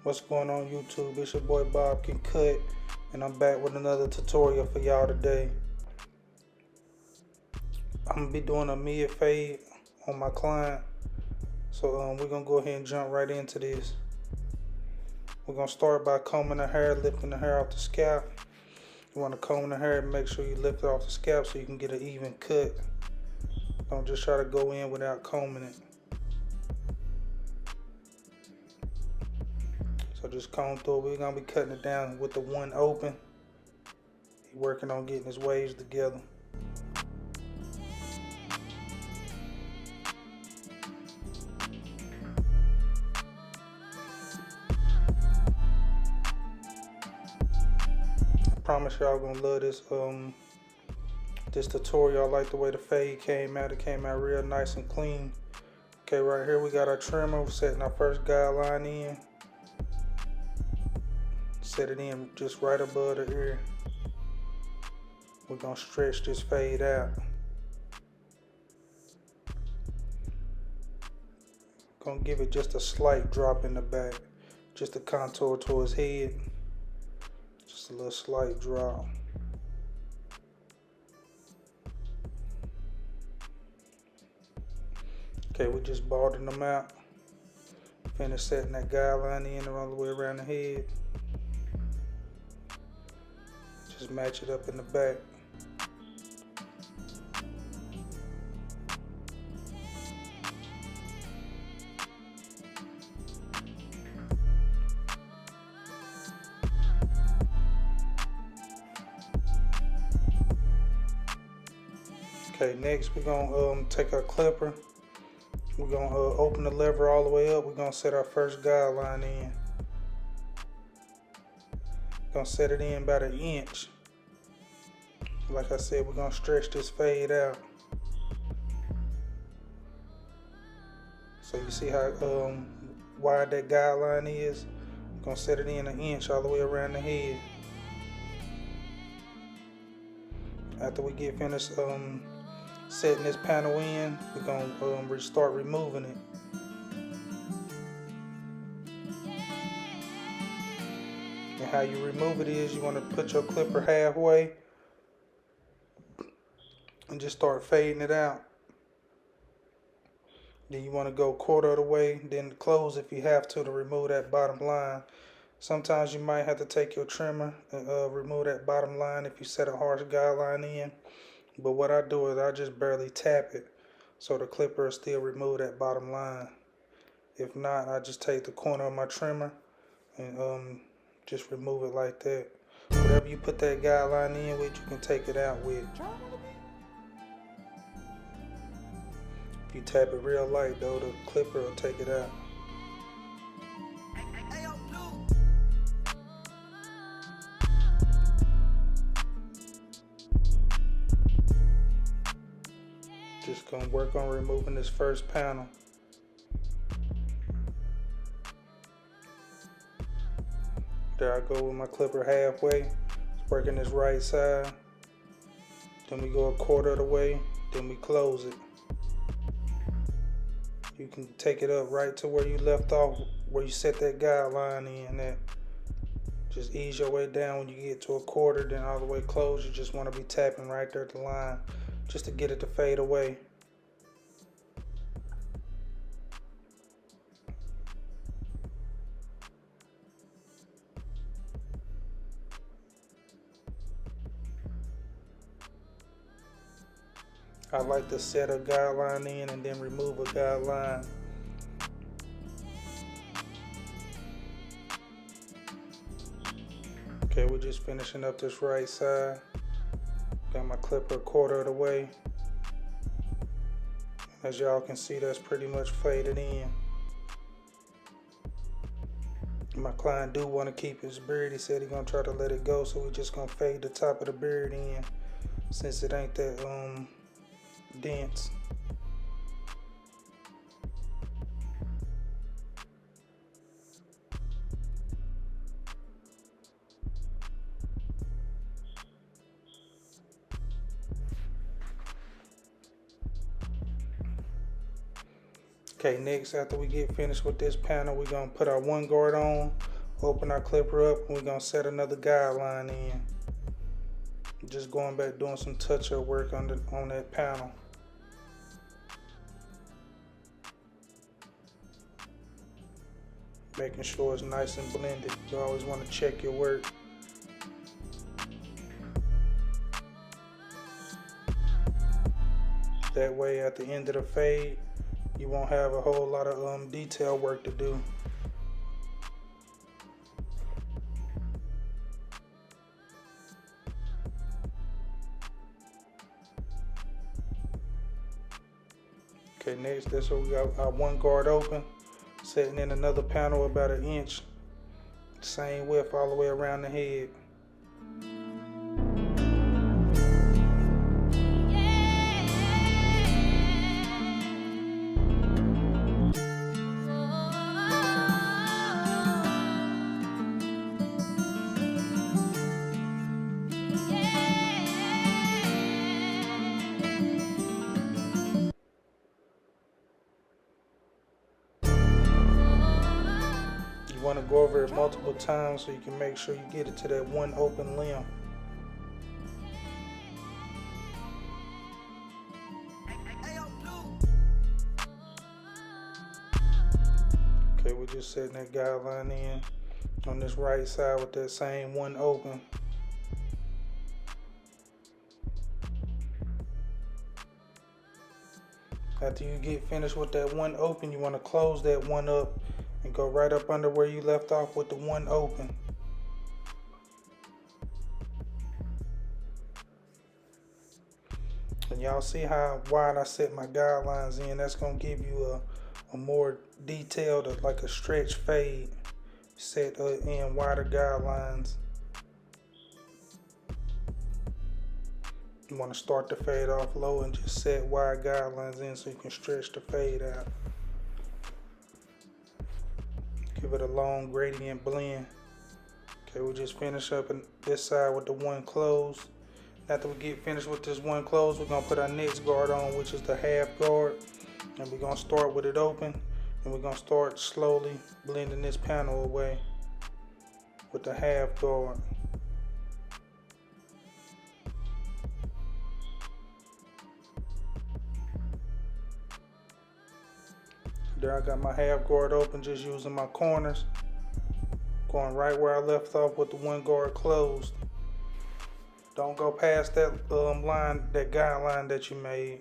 What's going on YouTube? It's your boy Bob Can Cut, and I'm back with another tutorial for y'all today. I'm gonna be doing a mid fade on my client, so we're gonna go ahead and jump right into this. We're gonna start by combing the hair, lifting the hair off the scalp. You want to comb the hair and make sure you lift it off the scalp so you can get an even cut. Don't just try to go in without combing it. So just comb through it. We're gonna be cutting it down with the one open. He's working on getting his waves together. I promise y'all gonna love this this tutorial. I like the way the fade came out. It came out real nice and clean. Okay, right here we got our trimmer. We're setting our first guideline in. Set it in just right above the ear. We're gonna stretch this fade out. Gonna give it just a slight drop in the back, just to contour towards his head. Just a little slight drop. Okay, we just balding them out. Finish setting that guideline in all the way around the head. Just match it up in the back. Okay, next we're gonna take our clipper. We're gonna open the lever all the way up. We're gonna set our first guideline in. Gonna set it in about 1 inch. Like I said, we're gonna stretch this fade out. So you see how wide that guideline is? We're gonna set it in 1 inch all the way around the head. After we get finished setting this panel in, we're gonna start removing it. And how you remove it is you want to put your clipper halfway and just start fading it out. Then you want to go 1/4 of the way, then close if you have to remove that bottom line. Sometimes you might have to take your trimmer and remove that bottom line if you set a harsh guideline in. But what I do is I just barely tap it so the clipper will still remove that bottom line. If not, I just take the corner of my trimmer and just remove it like that. Whatever you put that guideline in with, you can take it out with. If you tap it real light though, the clipper will take it out. Just gonna work on removing this first panel. There I go with my clipper halfway, working this right side. Then we go 1/4 of the way, then we close it. You can take it up right to where you left off, where you set that guideline in at. Just ease your way down when you get to 1/4, then all the way close. You just want to be tapping right there at the line, just to get it to fade away. I like to set a guideline in and then remove a guideline. Okay, we're just finishing up this right side. Got my clipper 1/4 of the way. As y'all can see, that's pretty much faded in. My client do want to keep his beard. He said he gonna try to let it go, so we just gonna fade the top of the beard in since it ain't that dense. Okay, next, after we get finished with this panel, we're gonna put our one guard on, open our clipper up, and we're gonna set another guideline in. Just going back doing some touch-up work on that panel. Making sure it's nice and blended. You always want to check your work. That way at the end of the fade, you won't have a whole lot of detail work to do. Okay, next, that's what we got our one guard open, setting in another panel about 1 inch, same width all the way around the head. You want to go over it multiple times so you can make sure you get it to that one open limb. Okay, we're just setting that guideline in on this right side with that same one open. After you get finished with that one open, you want to close that one up and go right up under where you left off with the one open. And y'all see how wide I set my guidelines in? That's going to give you a more detailed, like a stretch fade. Set in wider guidelines. You want to start the fade off low and just set wide guidelines in so you can stretch the fade out. Give it a long gradient blend. Okay, we'll just finish up on this side with the one closed. After we get finished with this one closed, we're going to put our next guard on, which is the half guard. And we're going to start with it open. And we're going to start slowly blending this panel away with the half guard. There I got my half guard open, just using my corners. Going right where I left off with the one guard closed. Don't go past that line, that guideline that you made.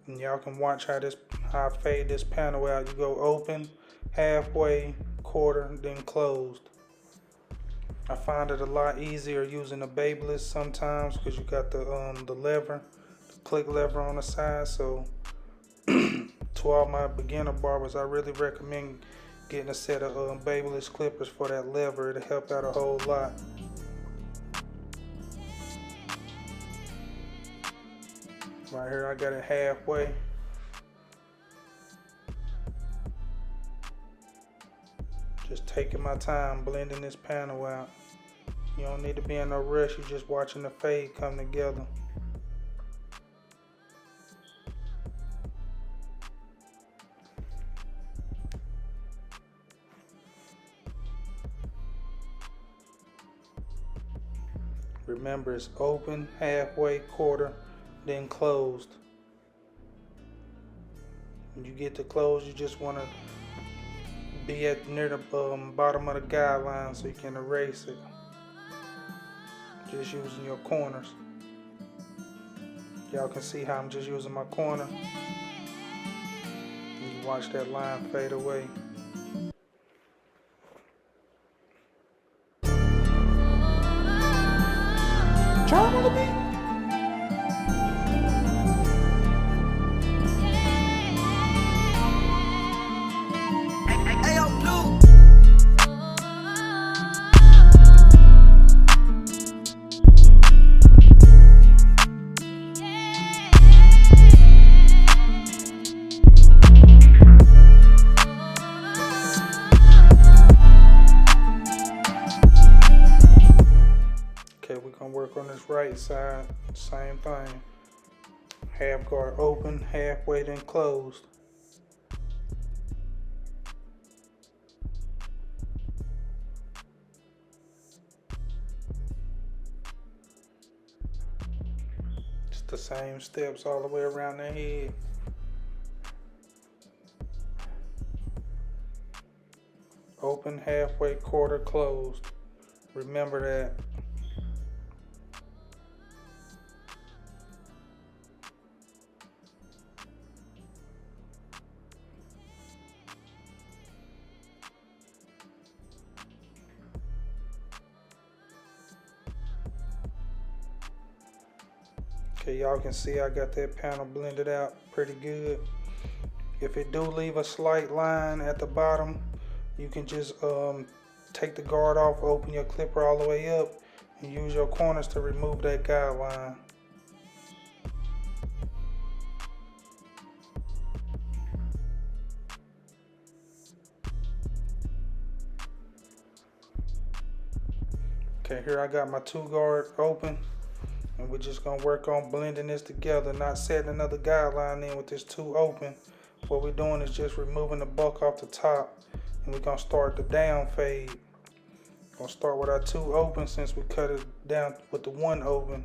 And y'all can watch how I fade this panel out. You go open, halfway, quarter, then closed. I find it a lot easier using a Babyliss sometimes because you got the lever, the click lever on the side. So to all my beginner barbers, I really recommend getting a set of Babyliss clippers for that lever. It'll help out a whole lot. Right here I got it halfway. Just taking my time blending this panel out. You don't need to be in no rush, you're just watching the fade come together. Remember, it's open, halfway, quarter, then closed. When you get to close, you just want to be at near the bottom of the guideline so you can erase it. Just using your corners. Y'all can see how I'm just using my corner. And you watch that line fade away. Charm on the beat. right side, same thing. Half guard open, halfway then closed. It's the same steps all the way around the head. Open, halfway, quarter, closed. Remember that. Okay, y'all can see I got that panel blended out pretty good. If it do leave a slight line at the bottom, you can just take the guard off, open your clipper all the way up, and use your corners to remove that guideline. Okay, here I got my 2 guard open, and we're just gonna work on blending this together, not setting another guideline in with this 2 open. What we're doing is just removing the buck off the top, and we're gonna start the down fade. Gonna start with our 2 open since we cut it down with the 1 open.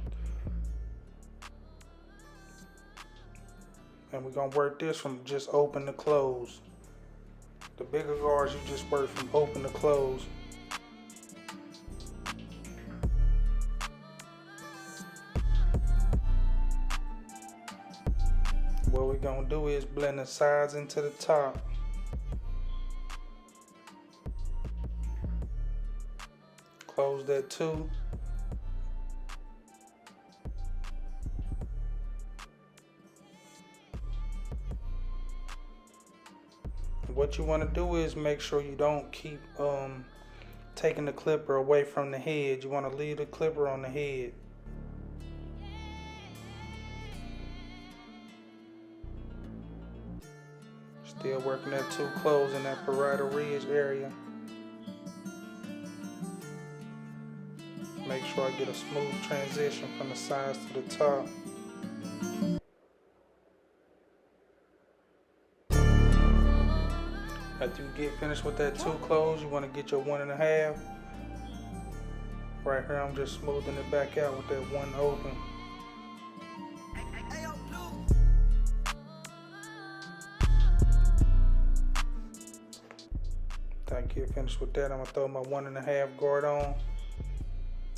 And we're gonna work this from just open to close. The bigger guards you just work from open to close. What we're gonna do is blend the sides into the top. Close that 2. What you want to do is make sure you don't keep taking the clipper away from the head. You want to leave the clipper on the head. Still working that 2 close in that parietal ridge area. Make sure I get a smooth transition from the sides to the top. After you get finished with that 2 close, you want to get your 1.5. Right here, I'm just smoothing it back out with that 1 open. After I get finished with that, I'm gonna throw my 1.5 guard on.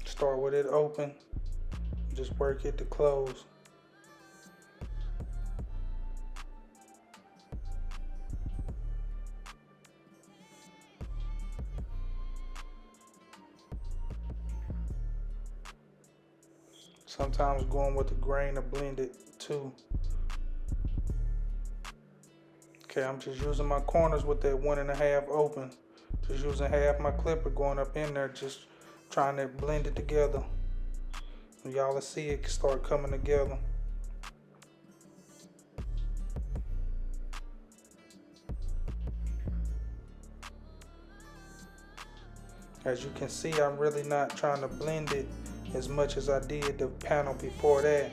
Start with it open. Just work it to close. Sometimes going with the grain to blend it too. Okay, I'm just using my corners with that 1.5 open. Just using half my clipper going up in there, just trying to blend it together. Y'all will see it start coming together. As you can see, I'm really not trying to blend it as much as I did the panel before that.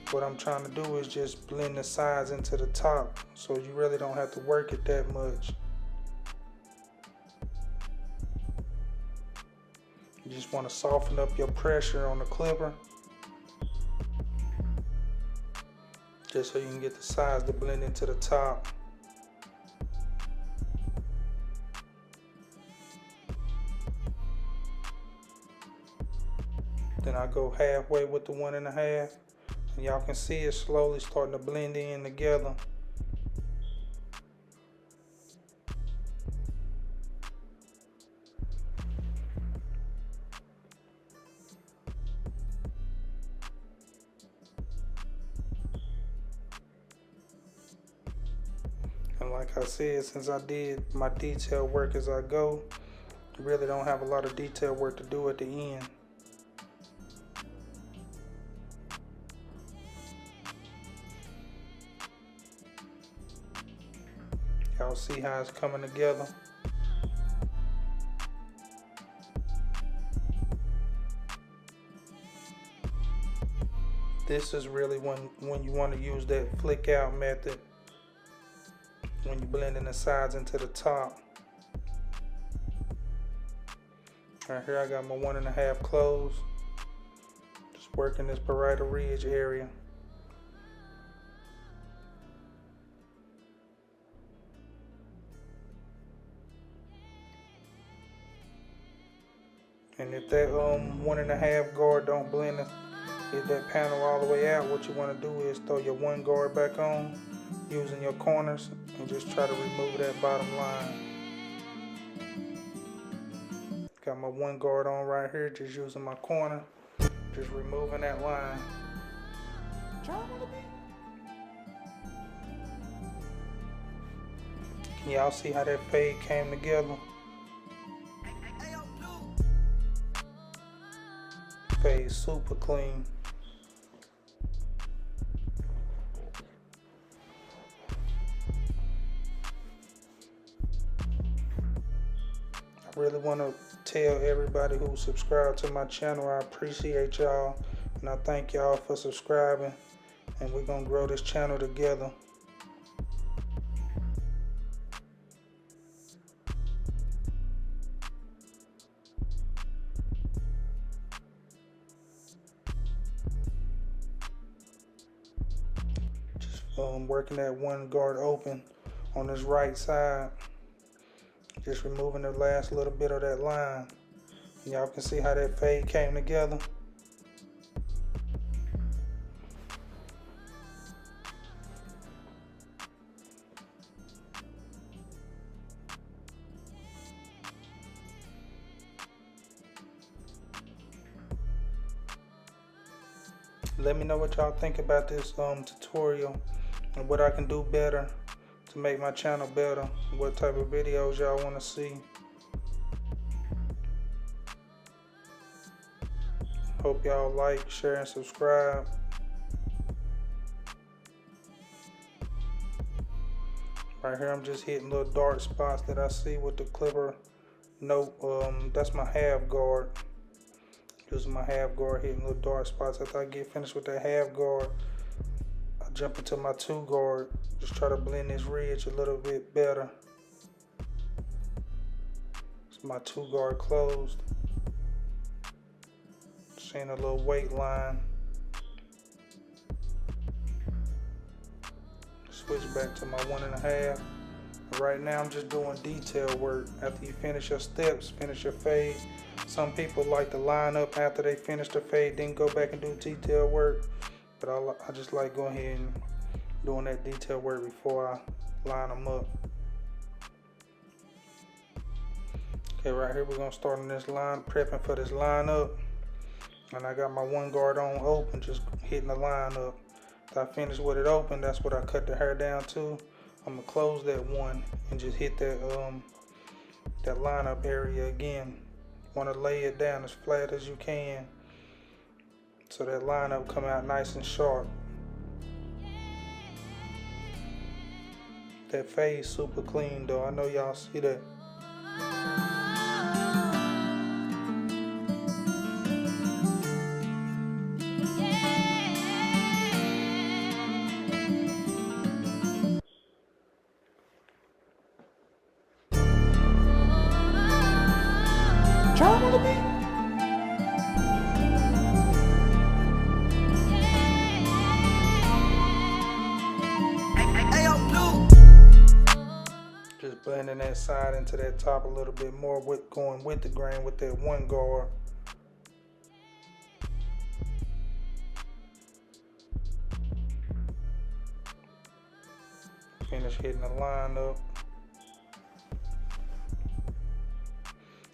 What I'm trying to do is just blend the sides into the top, so you really don't have to work it that much. You just want to soften up your pressure on the clipper, just so you can get the sides to blend into the top. Then I go halfway with the 1.5, and y'all can see it slowly starting to blend in together. And like I said, since I did my detail work as I go, you really don't have a lot of detail work to do at the end. Y'all see how it's coming together? This is really when you want to use that flick out method, when you're blending the sides into the top. Right here I got my 1.5 closed. Just working this parietal ridge area. And if that 1.5 guard don't blend get that panel all the way out, what you want to do is throw your 1 guard back on using your corners and just try to remove that bottom line. Got my 1 guard on right here, just using my corner, just removing that line. Can y'all see how that fade came together? Fade super clean. I really want to tell everybody who subscribed to my channel, I appreciate y'all, and I thank y'all for subscribing, and we're gonna grow this channel together. Just working that 1 guard open on this right side. Just removing the last little bit of that line. Y'all can see how that fade came together. Let me know what y'all think about this tutorial and what I can do better to make my channel better, what type of videos y'all want to see. Hope y'all like, share, and subscribe. Right here I'm just hitting little dark spots that I see with the clipper. Nope, that's my half guard. Using my half guard, hitting little dark spots. After I get finished with that half guard, I jump into my 2 guard. Just try to blend this ridge a little bit better. It's my 2 guard closed. Seeing a little weight line. Switch back to my 1.5. Right now I'm just doing detail work. After you finish your steps, finish your fade. Some people like to line up after they finish the fade, then go back and do detail work. But I just like going ahead and doing that detail work before I line them up. Okay, right here we're gonna start on this line, prepping for this line up. And I got my 1 guard on open, just hitting the line up. After I finish with it open, that's what I cut the hair down to. I'm gonna close that 1 and just hit that that lineup area again. Want to lay it down as flat as you can so that lineup come out nice and sharp. That fade super clean though. I know y'all see that. Just blending that side into that top a little bit more, with going with the grain with that 1 guard. Finish hitting the line up.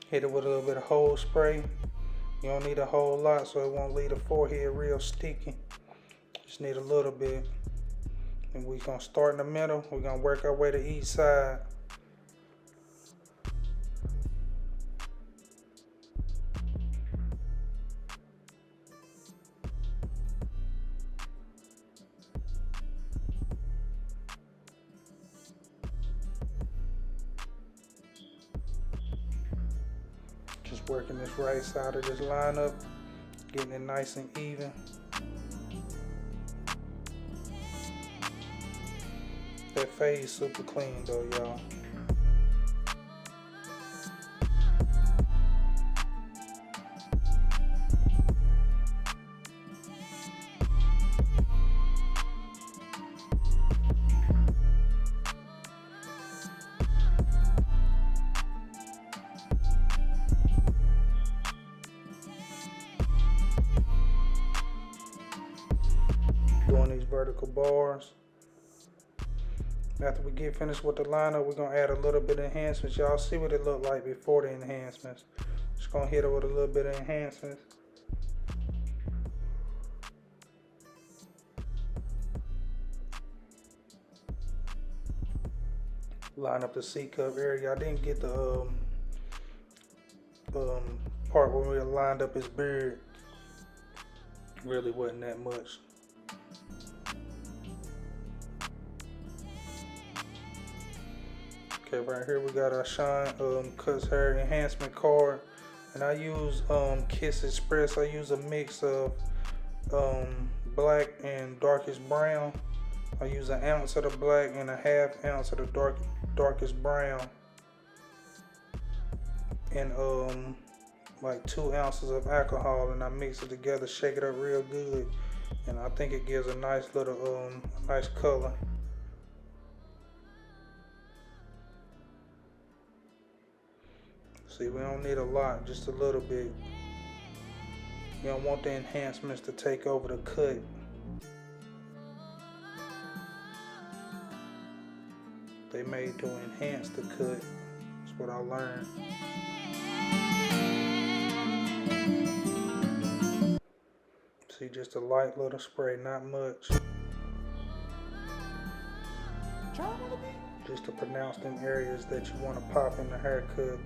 Hit it with a little bit of hold spray. You don't need a whole lot so it won't leave the forehead real sticky. Just need a little bit. And we're gonna start in the middle. We're gonna work our way to each side. Just working this right side of this line up, getting it nice and even. That fade super clean though, y'all. Doing these vertical bars. After we get finished with the lineup, we're gonna add a little bit of enhancements. Y'all see what it looked like before the enhancements. Just gonna hit it with a little bit of enhancements. Line up the C cup area. I didn't get the part where we lined up his beard. Really wasn't that much. Okay, right here we got our Shine Cuts Hair Enhancement card, and I use Kiss Express. I use a mix of black and darkest brown. I use an ounce of the black and a half ounce of the darkest brown, and like 2 ounces of alcohol, and I mix it together, shake it up real good, and I think it gives a nice little nice color. See, we don't need a lot, just a little bit. You don't want the enhancements to take over the cut. They made to enhance the cut. That's what I learned. See, just a light little spray, not much. Just to pronounce them areas that you want to pop in the haircut.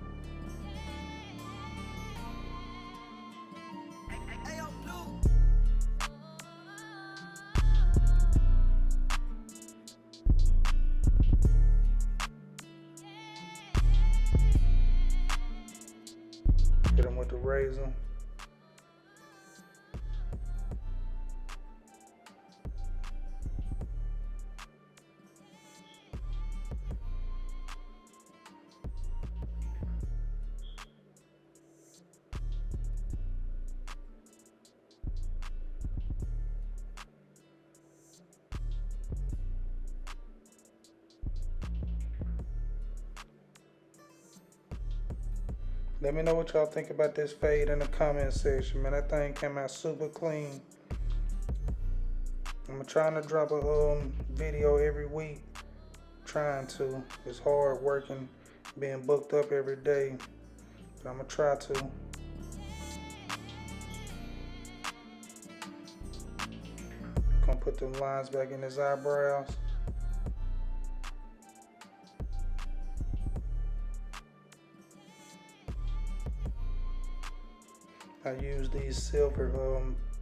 Hit them with the razor. Let me know what y'all think about this fade in the comment section, man. That thing came out super clean. I'm trying to drop a video every week. Trying to. It's hard working, being booked up every day. But I'm gonna try to. Gonna put them lines back in his eyebrows. I use these silver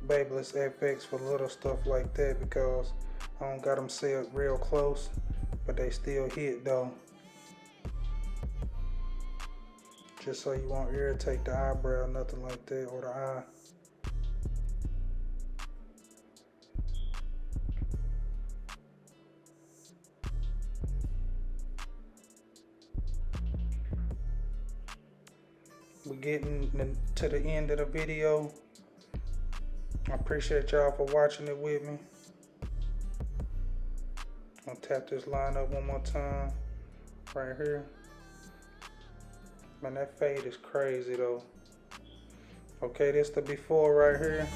Babyliss FX for little stuff like that because I don't got them set real close, but they still hit though. Just so you won't irritate the eyebrow, nothing like that, or the eye. We're getting to the end of the video. I appreciate y'all for watching it with me. I'll tap this line up one more time right here. Man, that fade is crazy though. Okay, this the before right here.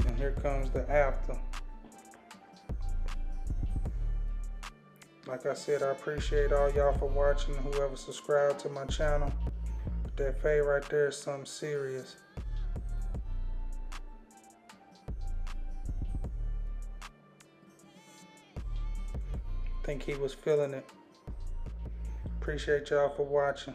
And here comes the after. Like I said, I appreciate all y'all for watching, whoever subscribed to my channel. That fade right there is something serious. I think he was feeling it. Appreciate y'all for watching.